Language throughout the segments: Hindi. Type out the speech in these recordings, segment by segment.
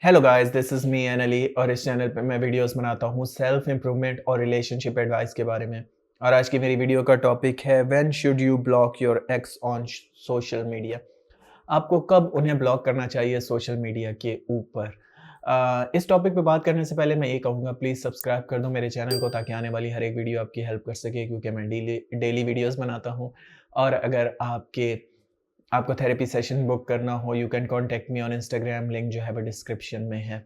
Hello guys, this is me Ali और इस चैनल पे मैं वीडियोस बनाता हूँ सेल्फ इम्प्रूवमेंट और रिलेशनशिप एडवाइस के बारे में। और आज की मेरी वीडियो का टॉपिक है when should you block your x on social media. आपको कब उन्हें ब्लॉक करना चाहिए सोशल मीडिया के ऊपर। इस टॉपिक पे बात करने से पहले मैं ये कहूँगा, प्लीज़ सब्सक्राइब कर दो मेरे चैनल को ताकि आने वाली हर एक वीडियो आपकी हेल्प कर सके, क्योंकि मैं डेली डेली वीडियोस बनाता हूँ। और अगर आपको थेरेपी सेशन बुक करना हो, you can contact me on Instagram, link जो है वो डिस्क्रिप्शन में है।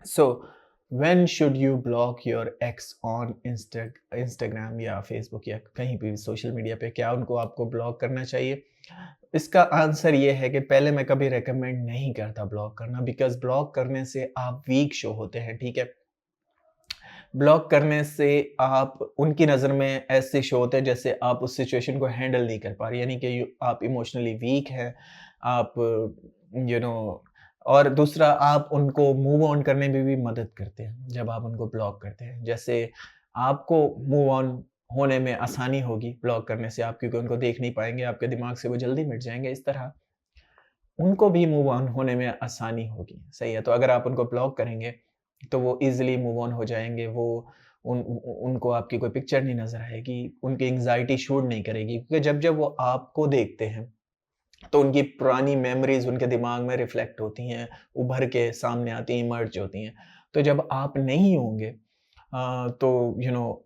So when should you block your x on Instagram या फेसबुक या कहीं भी सोशल मीडिया पे, क्या उनको आपको ब्लॉक करना चाहिए? इसका आंसर ये है कि पहले मैं कभी रेकमेंड नहीं करता ब्लॉक करना, बिकॉज़ ब्लॉक करने से आप वीक शो होते हैं, ठीक है? ब्लॉक करने से आप उनकी नज़र में ऐसे शो होते हैं जैसे आप उस सिचुएशन को हैंडल नहीं कर पा रहे, यानी कि आप इमोशनली वीक हैं, आप यू नो और दूसरा आप उनको मूव ऑन करने में भी मदद करते हैं जब आप उनको ब्लॉक करते हैं। जैसे आपको मूव ऑन होने में आसानी होगी ब्लॉक करने से, आप क्योंकि उनको देख नहीं पाएँगे, आपके दिमाग से वो जल्दी मिट जाएँगे, इस तरह उनको भी मूव ऑन होने में आसानी होगी, सही है? तो अगर आप उनको ब्लॉक करेंगे, तो वो ईज़िली मूव ऑन हो जाएँगे, वो उनको आपकी कोई पिक्चर नहीं नज़र आएगी, उनकी एंग्ज़ायटी शूट नहीं करेगी, क्योंकि जब-जब वो आपको देखते हैं, तो उनकी पुरानी मेमोरीज़ उनके दिमाग में रिफ्लेक्ट होती हैं, उभर के सामने आती हैं, इमर्ज होती हैं। तो जब आप नहीं होंगे तो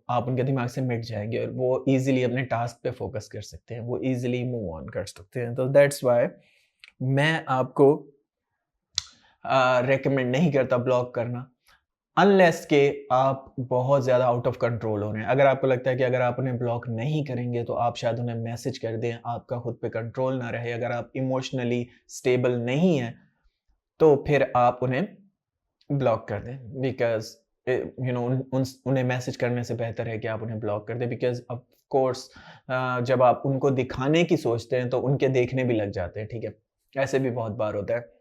आप उनके दिमाग से मिट जाएँगे और वो ईज़िली अपने टास्क पे फ़ोकस कर सकते हैं, वो ईज़िली मूव ऑन कर सकते हैं। तो दैट्स व्हाई मैं आपको रिकमेंड नहीं करता ब्लॉक करना, अनलेस के आप बहुत ज़्यादा आउट ऑफ कंट्रोल हो रहे हैं। अगर आपको लगता है कि अगर आप उन्हें ब्लॉक नहीं करेंगे तो आप शायद उन्हें मैसेज कर दें, आपका खुद पे कंट्रोल ना रहे, अगर आप इमोशनली स्टेबल नहीं हैं, तो फिर आप उन्हें ब्लॉक कर दें, बिकॉज़ उन्हें मैसेज करने से बेहतर है कि आप उन्हें ब्लॉक कर दें, बिकॉज़ ऑफ कोर्स जब आप उनको दिखाने की सोचते हैं तो उनके देखने भी लग जाते हैं, ठीक है? ऐसे भी बहुत बार होता है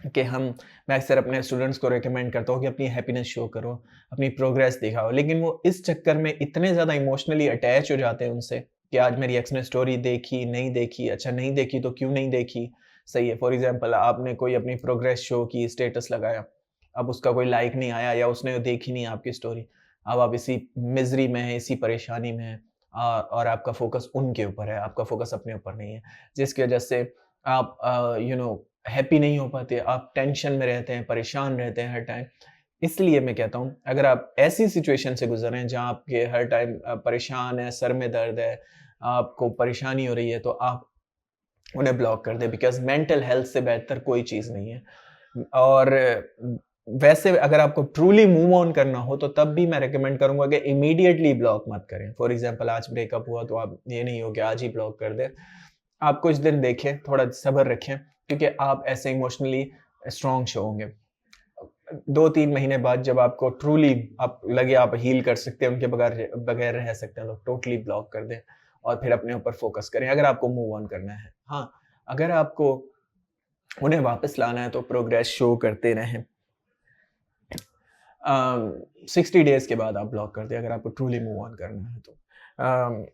कि मैं अक्सर अपने स्टूडेंट्स को रिकमेंड करता हूँ कि अपनी हैप्पीनेस शो करो, अपनी प्रोग्रेस दिखाओ, लेकिन वो इस चक्कर में इतने ज़्यादा इमोशनली अटैच हो जाते हैं उनसे कि आज मेरी एक्स ने स्टोरी देखी, नहीं देखी, अच्छा नहीं देखी तो क्यों नहीं देखी? सही है, फॉर एग्ज़ाम्पल आपने कोई अपनी प्रोग्रेस शो की, स्टेटस लगाया, अब उसका कोई लाइक नहीं आया या उसने देखी नहीं आपकी स्टोरी, अब आप इसी मिज़री में हैं, इसी परेशानी में हैं, और आपका फ़ोकस उनके ऊपर है, आपका फ़ोकस अपने ऊपर नहीं है, जिसकी वजह से आप हैप्पी नहीं हो पाते, आप टेंशन में रहते हैं, परेशान रहते हैं हर टाइम। इसलिए मैं कहता हूँ, अगर आप ऐसी सिचुएशन से गुज़र रहे हैं जहाँ आपके हर टाइम परेशान हैं, सर में दर्द है, आपको परेशानी हो रही है, तो आप उन्हें ब्लॉक कर दें, बिकॉज़ मेंटल हेल्थ से बेहतर कोई चीज़ नहीं है। और वैसे अगर आपको ट्रूली मूव ऑन करना हो, तो तब भी मैं रिकमेंड करूँगा कि इमीडिएटली ब्लॉक मत करें। फॉर एग्ज़ाम्पल आज ब्रेकअप हुआ तो आप ये नहीं हो कि आज ही ब्लॉक कर दें। आप कुछ दिन देखें, थोड़ा सब्र रखें, क्योंकि आप ऐसे इमोशनली स्ट्रॉन्ग शो होंगे। 2-3 महीने बाद जब आपको ट्रूली आप लगे आप हील कर सकते हैं, उनके बगैर बगैर रह सकते हैं, तो टोटली ब्लॉक कर दें और फिर अपने ऊपर फ़ोकस करें, अगर आपको मूव ऑन करना है। हाँ, अगर आपको उन्हें वापस लाना है तो प्रोग्रेस शो करते रहें। 60 डेज़ के बाद आप ब्लॉक कर दें अगर आपको ट्रूली मूव ऑन करना है तो। अम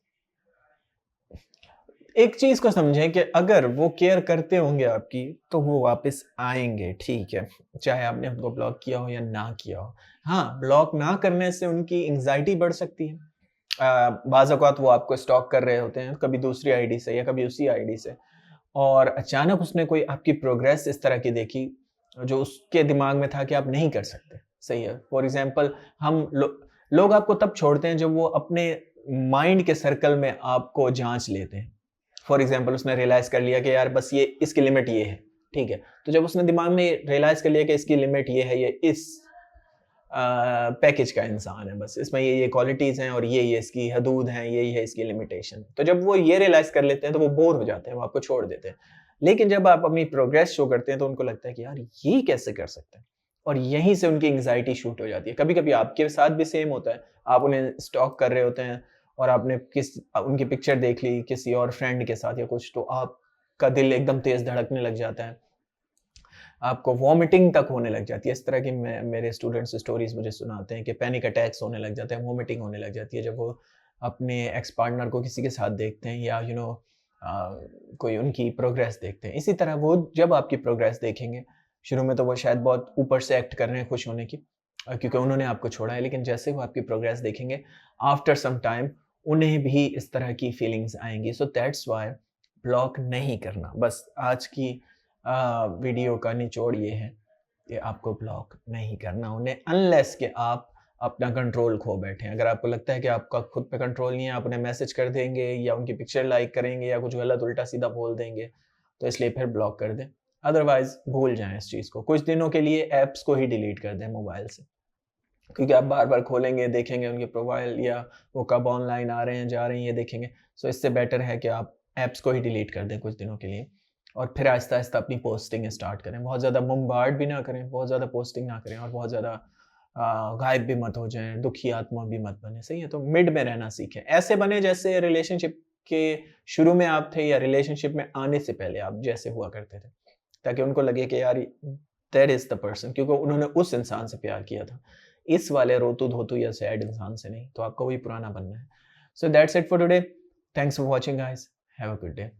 एक चीज़ को समझें कि अगर वो केयर करते होंगे आपकी, तो वो वापस आएँगे, ठीक है। चाहे आपने उनको ब्लॉक किया हो या ना किया हो। हाँ, ब्लॉक ना करने से उनकी एंग्ज़ायटी बढ़ सकती है। बाज़ औक़ात वो आपको स्टॉक कर रहे होते हैं, कभी दूसरी आईडी से या कभी उसी आईडी से, और अचानक उसने कोई आपकी प्रोग्रेस इस तरह की देखी, जो उसके दिमाग में था कि आप नहीं कर सकते, सही है। फॉर एग्ज़ाम्पल लोग आपको तब छोड़ते हैं जब वो अपने माइंड के सर्कल में आपको जाँच लेते हैं। फॉर एग्ज़ाम्पल उसने रियलाइज़ कर लिया कि यार बस ये इसकी लिमिट ये है, ठीक है। तो जब उसने दिमाग में रियलाइज़ कर लिया कि इसकी लिमिट ये है, ये इस पैकेज का इंसान है, बस इसमें ये क्वालिटीज़ हैं और ये इसकी हदूद हैं, यही है इसकी लिमिटेशन। तो जब वो ये रियलाइज़ कर लेते हैं तो वो बोर हो जाते हैं, वो आपको छोड़ देते हैं। लेकिन जब आप अपनी प्रोग्रेस शो करते हैं तो उनको लगता है कि यार ये कैसे कर सकते हैं? और यहीं से उनकी एंग्ज़ायटी शूट हो जाती है। कभी-कभी आपके साथ भी सेम होता है। आप उन्हें स्टॉक कर रहे होते हैं और आपने उनकी पिक्चर देख ली किसी और फ्रेंड के साथ या कुछ, तो आपका दिल एकदम तेज़ धड़कने लग जाता है। आपको वॉमिटिंग तक होने लग जाती है। इस तरह की मेरे स्टूडेंट्स स्टोरीज़ मुझे सुनाते हैं कि पैनिक अटैक्स होने लग जाते हैं, वॉमिटिंग होने लग जाती है जब वो अपने एक्स पार्टनर को किसी के साथ देखते हैं या कोई उनकी प्रोग्रेस देखते हैं। इसी तरह वो जब आपकी प्रोग्रेस देखेंगे, शुरू में तो वो शायद बहुत ऊपर से एक्ट कर रहे हैं खुश होने की, क्योंकि उन्होंने आपको छोड़ा है, लेकिन जैसे वो आपकी प्रोग्रेस देखेंगे, आफ्टर सम टाइम उन्हें भी इस तरह की फीलिंग्स आएँगी। सो दैट्स व्हाई ब्लॉक नहीं करना। बस आज की वीडियो का निचोड़ ये है कि आपको ब्लॉक नहीं करना उन्हें, अनलेस कि आप अपना कंट्रोल खो बैठें। अगर आपको लगता है कि आपका खुद पे कंट्रोल नहीं है, आप उन्हें मैसेज कर देंगे या उनकी पिक्चर लाइक करेंगे या कुछ गलत उल्टा-सीधा बोल देंगे, तो इसलिए फिर ब्लॉक कर दें। अदरवाइज़ भूल जाएँ इस चीज़ को। कुछ दिनों के लिए ऐप्स को ही डिलीट कर दें मोबाइल से। क्योंकि आप बार-बार खोलेंगे, देखेंगे उनके प्रोफाइल या वो कब ऑनलाइन आ रहे हैं, जा रहे हैं, ये देखेंगे। सो इससे बेटर है कि आप ऐप्स को ही डिलीट कर दें कुछ दिनों के लिए और फिर आहिस्ता-आहिस्ता अपनी पोस्टिंग स्टार्ट करें। बहुत ज़्यादा बम्बार्ड भी ना करें, बहुत ज़्यादा पोस्टिंग ना करें और बहुत ज़्यादा गायब भी मत हो जाएँ, दुखी आत्मा भी मत बनें, सही है? तो मिड में रहना सीखें। ऐसे बनें जैसे रिलेशनशिप के शुरू में आप थे या रिलेशनशिप में आने से पहले आप जैसे हुआ करते थे। ताकि उनको लगे कि यार दैट इज़ द पर्सन, क्योंकि उन्होंने उस इंसान से प्यार किया था। इस वाले रोतू-धोतू या सैड इंसान से नहीं, तो आपको वही पुराना बनना है। So that's it for today. Thanks for watching guys. Have a good day.